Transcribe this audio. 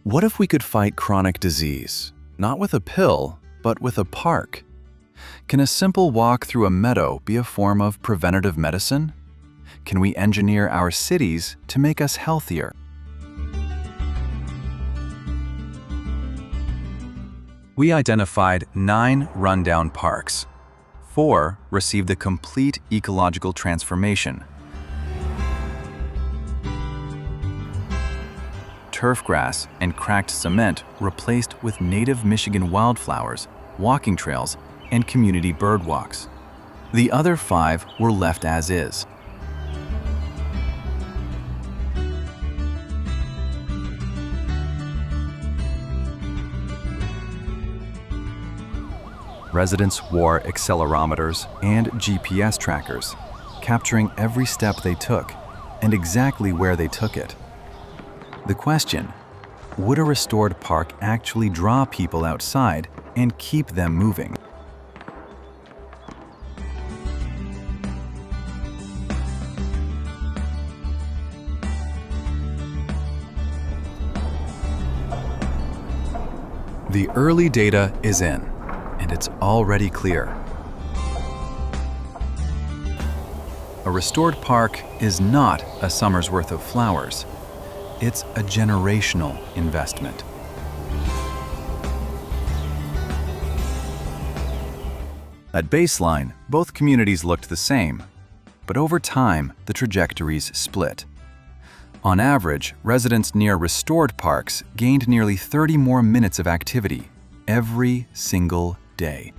What if we could fight chronic disease, not with a pill, but with a park? Can a simple walk through a meadow be a form of preventative medicine? Can we engineer our cities to make us healthier? We identified 9 rundown parks. 4 received a complete ecological transformation. Turf grass and cracked cement replaced with native Michigan wildflowers, walking trails, and community birdwalks. The other 5 were left as is. Residents wore accelerometers and GPS trackers, capturing every step they took and exactly where they took it. The question: would a restored park actually draw people outside and keep them moving? The early data is in, and it's already clear. A restored park is not a summer's worth of flowers. It's a generational investment. At baseline, both communities looked the same, but over time, the trajectories split. On average, residents near restored parks gained nearly 30 more minutes of activity every single day.